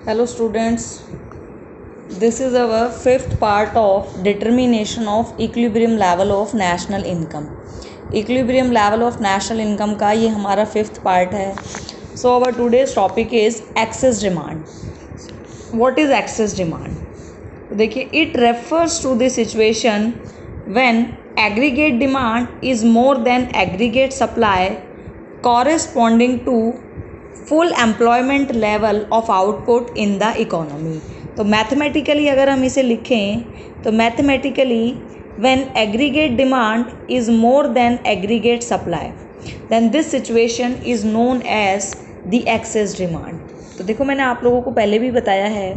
Hello students, this is our fifth part of determination of equilibrium level of national income. Equilibrium level of national income का ये हमारा fifth part है. So our today's topic is excess demand. What is excess demand? देखिए, it refers to the situation when aggregate demand is more than aggregate supply corresponding to full employment level of output in the economy. तो mathematically अगर हम इसे लिखें तो mathematically when aggregate demand is more than aggregate supply then this situation is known as the excess demand. तो देखो, मैंने आप लोगों को पहले भी बताया है,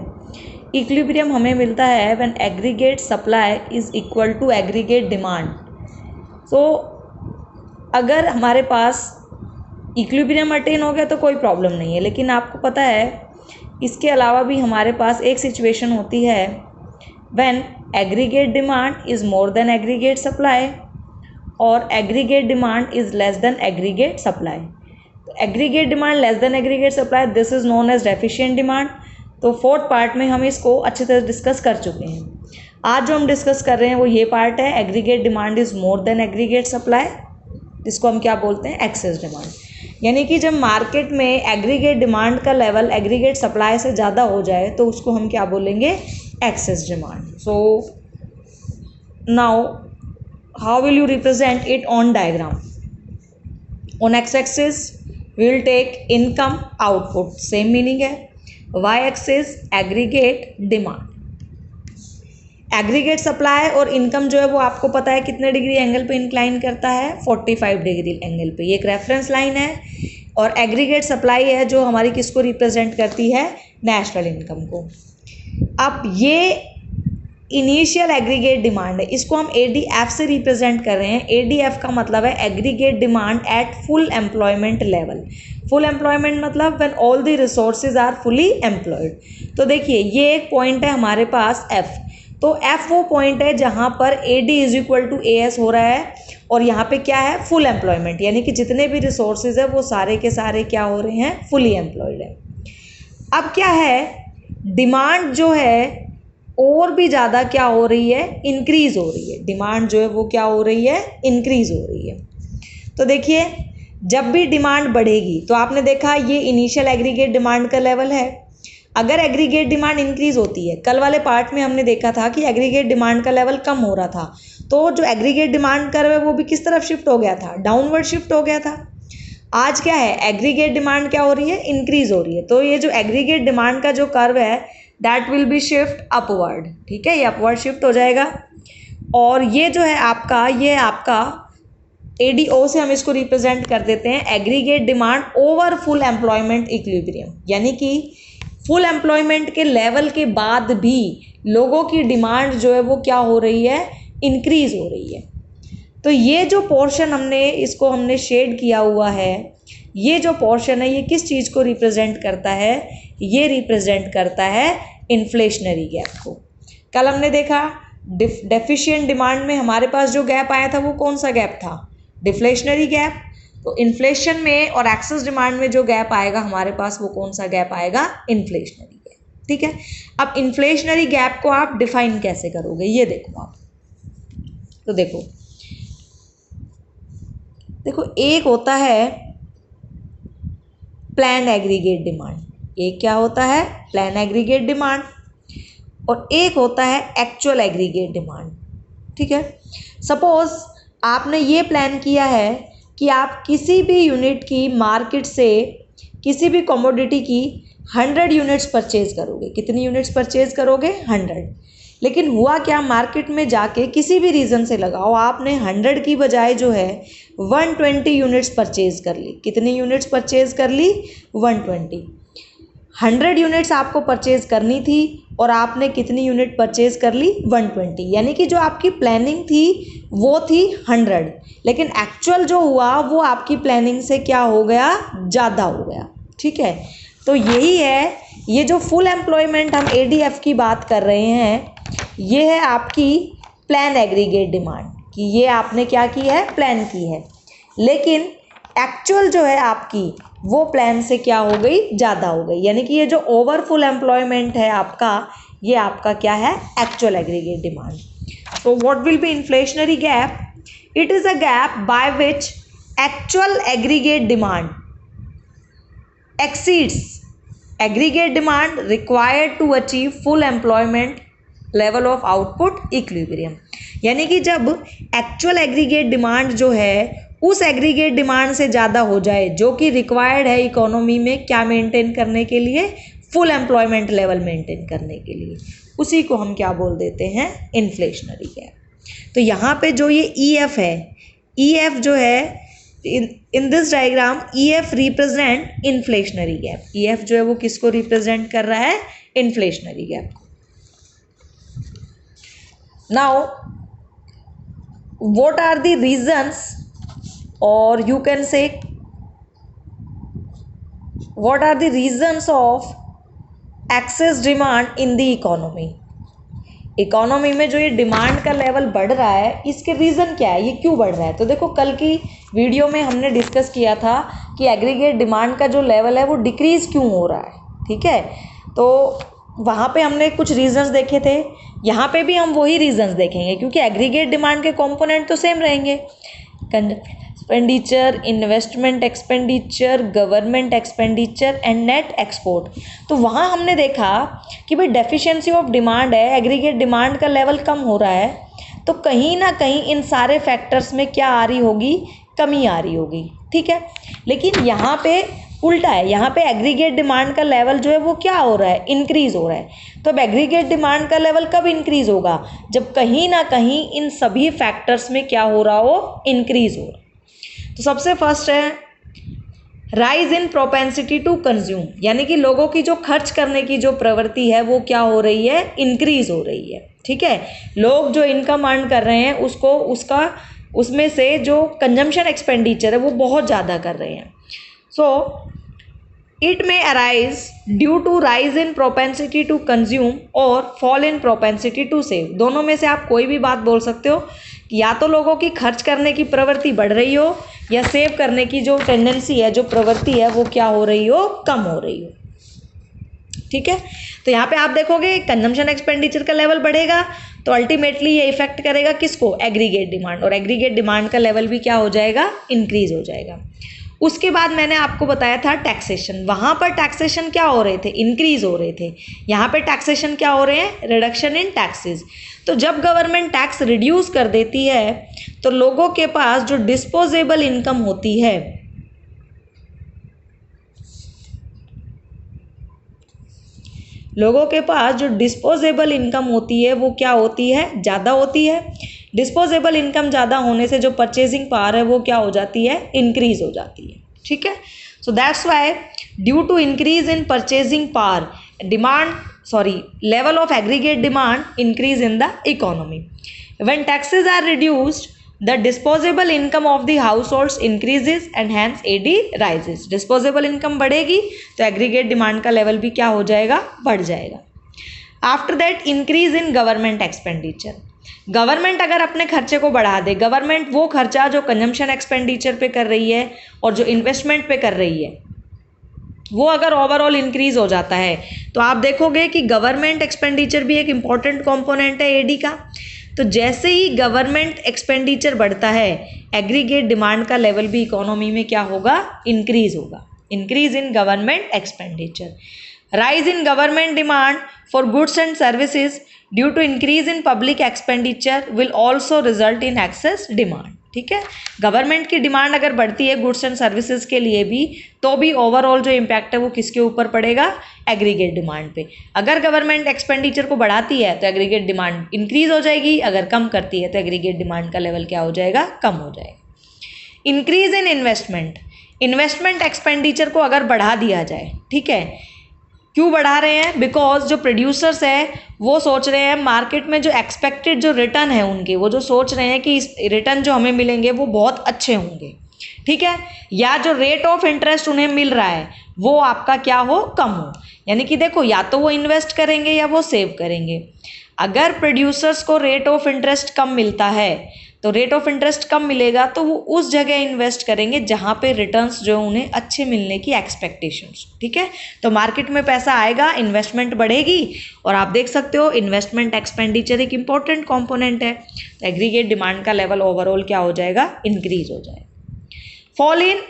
इक्विलिब्रियम हमें मिलता है when aggregate supply is equal to aggregate demand. So अगर हमारे पास इक्विलिब्रियम अटेन हो गया तो कोई प्रॉब्लम नहीं है, लेकिन आपको पता है इसके अलावा भी हमारे पास एक सिचुएशन होती है when aggregate demand is more than aggregate supply और aggregate demand is less than aggregate supply. तो aggregate demand less than aggregate supply, this is known as deficient demand. तो फोर्थ पार्ट में हम इसको अच्छी तरह डिस्कस कर चुके हैं. आज जो हम डिस्कस कर रहे हैं वो ये पार्ट है, aggregate demand is more than aggregate supply, जिसको हम क्या बोलते हैं, एक्सेस डिमांड. यानी कि जब मार्केट में एग्रीगेट डिमांड का लेवल एग्रीगेट सप्लाई से ज़्यादा हो जाए तो उसको हम क्या बोलेंगे, excess demand. So now how will you represent it on diagram. On x axis we will take income output, same meaning है. Y axis aggregate demand. Aggregate supply और इनकम जो है वो आपको पता है कितने डिग्री एंगल पे इंक्लाइन करता है, 45 डिग्री एंगल पे. ये एक रेफरेंस लाइन है और एग्रीगेट सप्लाई है जो हमारी किसको रिप्रेजेंट करती है, नेशनल इनकम को. अब ये इनिशियल एग्रीगेट डिमांड है, इसको हम ADF से रिप्रेजेंट कर रहे हैं. ADF का मतलब है aggregate demand at full employment level. Full employment मतलब when all the resources are fully employed. तो देखिए, ये एक पॉइंट है हमारे पास F. तो F वो पॉइंट है जहाँ पर AD is equal to AS हो रहा है और यहाँ पे क्या है, फुल एम्प्लॉयमेंट, यानी कि जितने भी रिसोर्सेज है वो सारे के सारे क्या हो रहे हैं, फुली एम्प्लॉयड है. अब क्या है, डिमांड जो है और भी ज़्यादा क्या हो रही है, इंक्रीज़ हो रही है. डिमांड जो है वो क्या हो रही है, इंक्रीज़ हो रही है. तो देखिए, जब भी डिमांड बढ़ेगी तो आपने देखा ये इनिशियल एग्रीगेट डिमांड का लेवल है. अगर एग्रीगेट डिमांड इंक्रीज़ होती है, कल वाले पार्ट में हमने देखा था कि एग्रीगेट डिमांड का लेवल कम हो रहा था, तो जो एग्रीगेट डिमांड कर्व है वो भी किस तरफ शिफ्ट हो गया था, डाउनवर्ड शिफ्ट हो गया था. आज क्या है, एग्रीगेट डिमांड क्या हो रही है, इंक्रीज़ हो रही है. तो ये जो एग्रीगेट डिमांड का जो कर्व है that will be shift upward. ठीक है, ये अपवर्ड शिफ्ट हो जाएगा. और ये जो है आपका, ये आपका ADO से हम इसको रिप्रेजेंट कर देते हैं, aggregate demand over full employment equilibrium. यानी कि फुल एम्प्लॉयमेंट के लेवल के बाद भी लोगों की डिमांड जो है वो क्या हो रही है, इंक्रीज़ हो रही है. तो ये जो पोर्शन हमने शेड किया हुआ है, ये जो पोर्शन है ये किस चीज़ को रिप्रेजेंट करता है, ये रिप्रेजेंट करता है इन्फ्लेशनरी गैप को. कल हमने देखा डेफिशिएंट डिमांड में हमारे पास जो गैप आया था वो कौन सा गैप था, डिफ्लेशनरी गैप. तो इन्फ्लेशन में और एक्सेस डिमांड में जो गैप आएगा हमारे पास वो कौन सा गैप आएगा, इन्फ्लेशनरी गैप. ठीक है, अब इन्फ्लेशनरी गैप को आप डिफाइन कैसे करोगे, ये देखो आप. तो देखो एक होता है प्लान एग्रीगेट डिमांड, एक क्या होता है, प्लान एग्रीगेट डिमांड, और एक होता है एक्चुअल एग्रीगेट डिमांड. ठीक है, सपोज आपने ये प्लान किया है कि आप किसी भी यूनिट की मार्केट से किसी भी कमोडिटी की 100 यूनिट्स परचेज करोगे. कितनी यूनिट्स परचेज करोगे, 100. लेकिन हुआ क्या, मार्केट में जाके किसी भी रीज़न से लगाओ आपने 100 की बजाय जो है 120 यूनिट्स परचेज कर ली. कितनी यूनिट्स परचेज कर ली, 120. 100 यूनिट्स आपको परचेज करनी थी और आपने कितनी यूनिट परचेज कर ली, 120. यानी कि जो आपकी प्लानिंग थी वो थी 100, लेकिन एक्चुअल जो हुआ वो आपकी प्लानिंग से क्या हो गया, ज़्यादा हो गया. ठीक है, तो यही है, ये जो फुल एम्प्लॉयमेंट हम ADF की बात कर रहे हैं, ये है आपकी प्लान एग्रीगेट डिमांड, कि ये आपने क्या की है, प्लान की है. लेकिन एक्चुअल जो है आपकी वो प्लान से क्या हो गई, ज़्यादा हो गई। यानी कि ये जो ओवरफुल एम्प्लॉयमेंट है आपका, ये आपका क्या है, एक्चुअल एग्रीगेट डिमांड। तो what will be inflationary gap? It is a gap by which actual aggregate demand exceeds aggregate demand required to achieve full employment level of output equilibrium। यानी कि जब एक्चुअल एग्रीगेट डिमांड जो है उस aggregate demand से ज़्यादा हो जाए जो कि रिक्वायर्ड है इकोनॉमी में क्या मेंटेन करने के लिए, फुल एम्प्लॉयमेंट लेवल मेंटेन करने के लिए, उसी को हम क्या बोल देते हैं, इन्फ्लेशनरी गैप। तो यहाँ पे जो ये EF है, EF जो है in this diagram EF represent inflationary gap। EF जो है वो किसको रिप्रेजेंट कर रहा है, inflationary gap को। now what are the reasons, or you can say what are the reasons of excess demand in the economy। Economy में जो ये डिमांड का लेवल बढ़ रहा है, इसके रीज़न क्या है, ये क्यों बढ़ रहा है? तो देखो कल की वीडियो में हमने डिस्कस किया था कि एग्रीगेट डिमांड का जो लेवल है वो डिक्रीज़ क्यों हो रहा है, ठीक है। तो वहाँ पे हमने कुछ रीजंस देखे थे, यहाँ पे भी हम वही रीजंस देखेंगे क्योंकि एग्रीगेट डिमांड के कंपोनेंट तो सेम रहेंगे, expenditure, investment expenditure, government expenditure and net export. तो वहाँ हमने देखा कि भाई डेफिशिएंसी ऑफ डिमांड है, एग्रीगेट डिमांड का लेवल कम हो रहा है, तो कहीं ना कहीं इन सारे फैक्टर्स में क्या आ रही होगी, कमी आ रही होगी, ठीक है। लेकिन यहाँ पे उल्टा है, यहाँ पे एग्रीगेट डिमांड का लेवल जो है वो क्या हो रहा है, इंक्रीज हो रहा है। तो अब एग्रीगेट डिमांड का लेवल कब इंक्रीज होगा, जब कहीं ना कहीं इन सभी फैक्टर्स में क्या हो रहा हो, इंक्रीज हो रहा। तो सबसे फर्स्ट है rise in propensity to consume, यानी कि लोगों की जो खर्च करने की जो प्रवृत्ति है वो क्या हो रही है, इंक्रीज हो रही है, ठीक है। लोग जो इनकम अर्न कर रहे हैं उसमें से जो कंजम्पशन एक्सपेंडिचर है वो बहुत ज़्यादा कर रहे हैं। सो इट में arise due to rise in propensity to consume और fall in propensity to save. दोनों में से आप कोई भी बात बोल सकते हो कि या तो लोगों की खर्च करने की प्रवृत्ति बढ़ रही हो या सेव करने की जो टेंडेंसी है, जो प्रवृत्ति है, वो क्या हो रही हो, कम हो रही हो, ठीक है। तो यहाँ पे आप देखोगे कंजम्पशन एक्सपेंडिचर का लेवल बढ़ेगा तो अल्टीमेटली ये इफेक्ट करेगा किसको, एग्रीगेट डिमांड, और एग्रीगेट डिमांड का लेवल भी क्या हो जाएगा, इंक्रीज हो जाएगा। उसके बाद मैंने आपको बताया था टैक्सेशन, वहाँ पर टैक्सेशन क्या हो रहे थे, इंक्रीज हो रहे थे। यहाँ पे टैक्सेशन क्या हो रहे हैं, रिडक्शन इन टैक्सेस। तो जब गवर्नमेंट टैक्स रिड्यूस कर देती है तो लोगों के पास जो डिस्पोजेबल इनकम होती है, लोगों के पास जो डिस्पोजेबल इनकम होती है वो क्या होती है, ज़्यादा होती है। डिस्पोजेबल इनकम ज़्यादा होने से जो परचेजिंग पावर है वो क्या हो जाती है, इंक्रीज हो जाती है, ठीक है। So that's why due to increase in purchasing power level of aggregate demand increase in the economy. When taxes are reduced, the disposable income of the households increases and hence AD rises. Disposable income बढ़ेगी तो aggregate demand का level भी क्या हो जाएगा, बढ़ जाएगा। After that increase in government expenditure. Government अगर अपने खर्चे को बढ़ा दे, गवर्नमेंट वो खर्चा जो कंजम्पशन एक्सपेंडिचर पे कर रही है और जो इन्वेस्टमेंट पे कर रही है वो अगर ओवरऑल इंक्रीज हो जाता है तो आप देखोगे कि गवर्नमेंट एक्सपेंडिचर भी एक इम्पॉर्टेंट कंपोनेंट है एडी का। तो जैसे ही गवर्नमेंट एक्सपेंडिचर बढ़ता है एग्रीगेट डिमांड का लेवल भी इकोनॉमी में क्या होगा, इंक्रीज होगा। Increase in government expenditure, rise in government demand for goods and services due to increase in public expenditure will also result in excess demand, ठीक है। गवर्नमेंट की डिमांड अगर बढ़ती है गुड्स एंड सर्विसेज के लिए भी तो भी ओवरऑल जो इम्पैक्ट है वो किसके ऊपर पड़ेगा, एग्रीगेट डिमांड पे। अगर गवर्नमेंट एक्सपेंडिचर को बढ़ाती है तो एग्रीगेट डिमांड इंक्रीज हो जाएगी, अगर कम करती है तो एग्रीगेट डिमांड का लेवल क्या हो जाएगा, कम हो जाएगा। Increase in investment, investment expenditure को अगर बढ़ा दिया जाए, ठीक है। क्यों बढ़ा रहे हैं, बिकॉज जो प्रोड्यूसर्स है वो सोच रहे हैं मार्केट में जो एक्सपेक्टेड जो रिटर्न है उनके, वो जो सोच रहे हैं कि इस रिटर्न जो हमें मिलेंगे वो बहुत अच्छे होंगे, ठीक है। या जो रेट ऑफ इंटरेस्ट उन्हें मिल रहा है वो आपका क्या हो, कम हो। यानी कि देखो या तो वो इन्वेस्ट करेंगे या वो सेव करेंगे। अगर प्रोड्यूसर्स को रेट ऑफ इंटरेस्ट कम मिलता है तो रेट ऑफ इंटरेस्ट कम मिलेगा तो वो उस जगह इन्वेस्ट करेंगे जहाँ पे रिटर्न्स जो उन्हें अच्छे मिलने की एक्सपेक्टेशंस, ठीक है। तो मार्केट में पैसा आएगा, इन्वेस्टमेंट बढ़ेगी, और आप देख सकते हो इन्वेस्टमेंट एक्सपेंडिचर एक इंपॉर्टेंट कंपोनेंट है। एग्रीगेट डिमांड का लेवल ओवरऑल क्या हो जाएगा, इंक्रीज हो जाएगा। फॉल इन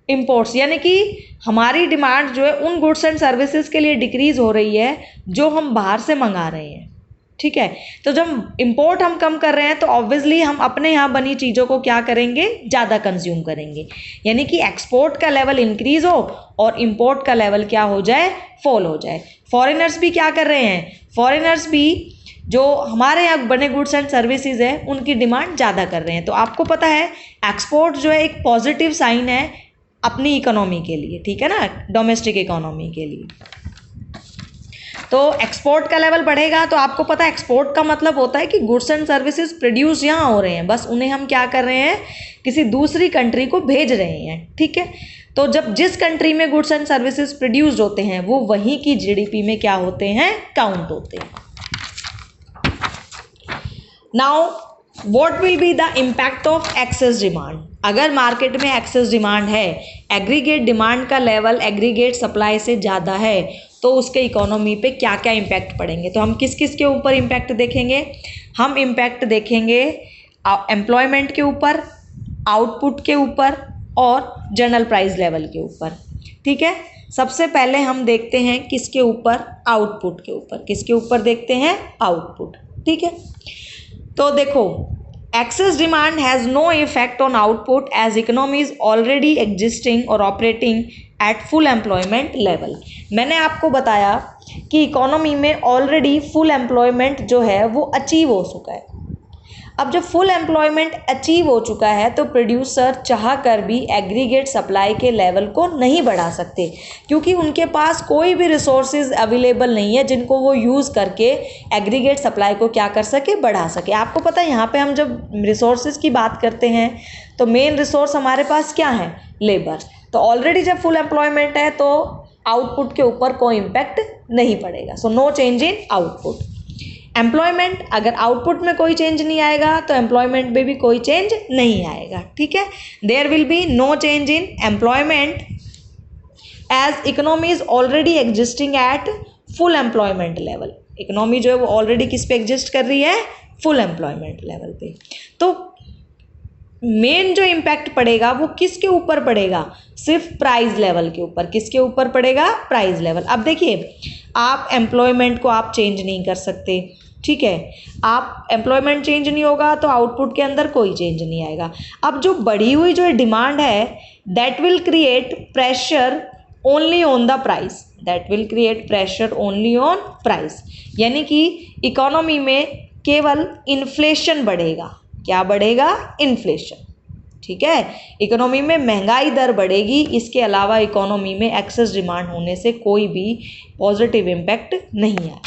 इम्पोर्ट्स यानी कि हमारी डिमांड जो है उन गुड्स एंड सर्विसेज के लिए डिक्रीज हो रही है जो हम बाहर से मंगा रहे हैं, ठीक है। तो जब इंपोर्ट हम कम कर रहे हैं तो ऑब्वियसली हम अपने यहाँ बनी चीज़ों को क्या करेंगे, ज़्यादा कंज्यूम करेंगे, यानी कि एक्सपोर्ट का लेवल इंक्रीज हो और इंपोर्ट का लेवल क्या हो जाए, फॉल हो जाए। फॉरेनर्स भी क्या कर रहे हैं, फॉरेनर्स भी जो हमारे यहाँ बने गुड्स एंड सर्विसेज है उनकी डिमांड ज़्यादा कर रहे हैं। तो आपको पता है एक्सपोर्ट जो है एक पॉजिटिव साइन है अपनी इकोनॉमी के लिए, ठीक है ना, डोमेस्टिक इकोनॉमी के लिए। तो एक्सपोर्ट का लेवल बढ़ेगा तो आपको पता है एक्सपोर्ट का मतलब होता है कि गुड्स एंड सर्विसेज प्रोड्यूस यहाँ हो रहे हैं, बस उन्हें हम क्या कर रहे हैं, किसी दूसरी कंट्री को भेज रहे हैं, ठीक है। तो जब जिस कंट्री में गुड्स एंड सर्विसेज प्रोड्यूस्ड होते हैं वो वहीं की जीडीपी में क्या होते हैं, काउंट होते हैं। Now what will be the impact of excess demand. अगर मार्केट में एक्सेस डिमांड है, एग्रीगेट डिमांड का लेवल एग्रीगेट सप्लाई से ज़्यादा है, तो उसके इकोनॉमी पे क्या क्या इम्पैक्ट पड़ेंगे। तो हम किस किस के ऊपर इम्पैक्ट देखेंगे, हम इम्पैक्ट देखेंगे एम्प्लॉयमेंट के ऊपर, आउटपुट के ऊपर और जनरल प्राइस लेवल के ऊपर, ठीक है। सबसे पहले हम देखते हैं किसके ऊपर, आउटपुट के ऊपर। किसके ऊपर देखते हैं, आउटपुट, ठीक है। तो देखो excess demand has no effect on output as economy is already existing or operating at full employment level। मैंने आपको बताया कि इकोनॉमी में ऑलरेडी फुल एम्प्लॉयमेंट जो है वो अचीव हो चुका है। अब जब फुल एम्प्लॉयमेंट अचीव हो चुका है तो प्रोड्यूसर चाह कर भी एग्रीगेट सप्लाई के लेवल को नहीं बढ़ा सकते, क्योंकि उनके पास कोई भी रिसोर्सेज अवेलेबल नहीं है जिनको वो यूज़ करके एग्रीगेट सप्लाई को क्या कर सके, बढ़ा सके। आपको पता है यहाँ पे हम जब रिसोर्सेज की बात करते हैं तो मेन रिसोर्स हमारे पास क्या है, लेबर। तो ऑलरेडी जब फुल एम्प्लॉयमेंट है तो आउटपुट के ऊपर कोई इम्पैक्ट नहीं पड़ेगा। So no change in output. Employment, अगर आउटपुट में कोई चेंज नहीं आएगा तो एम्प्लॉयमेंट में भी कोई चेंज नहीं आएगा, ठीक है। There will be no change in employment as economy is already existing at full employment level. Economy जो है वो ऑलरेडी किस पे एग्जिस्ट कर रही है, फुल एम्प्लॉयमेंट लेवल पे। तो मेन जो इम्पैक्ट पड़ेगा वो किसके ऊपर पड़ेगा, सिर्फ प्राइस लेवल के ऊपर। किसके ऊपर पड़ेगा, प्राइस लेवल। अब देखिए आप एम्प्लॉयमेंट को आप चेंज नहीं कर सकते, ठीक है। आप एम्प्लॉयमेंट चेंज नहीं होगा तो आउटपुट के अंदर कोई चेंज नहीं आएगा। अब जो बढ़ी हुई जो डिमांड है that will create pressure only on the price, that will create pressure only on price, यानी कि इकोनॉमी में केवल इन्फ्लेशन बढ़ेगा। क्या बढ़ेगा, इन्फ्लेशन, ठीक है। इकोनॉमी में महंगाई दर बढ़ेगी, इसके अलावा इकोनॉमी में एक्सेस डिमांड होने से कोई भी पॉजिटिव इम्पैक्ट नहीं आया,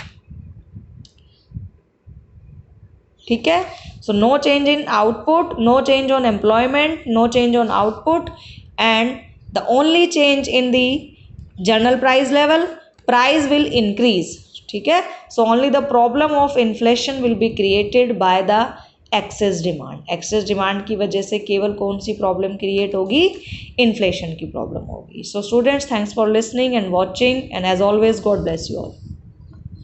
ठीक है। So no change in output, no change on employment, no change on output, and the only change in the general price level, price will increase, ठीक है। So only the problem of inflation will be created by the excess demand. Excess demand की वजह से केवल कौन सी problem create होगी, inflation की प्रॉब्लम होगी। So students, thanks for listening and watching, and as always God bless you all.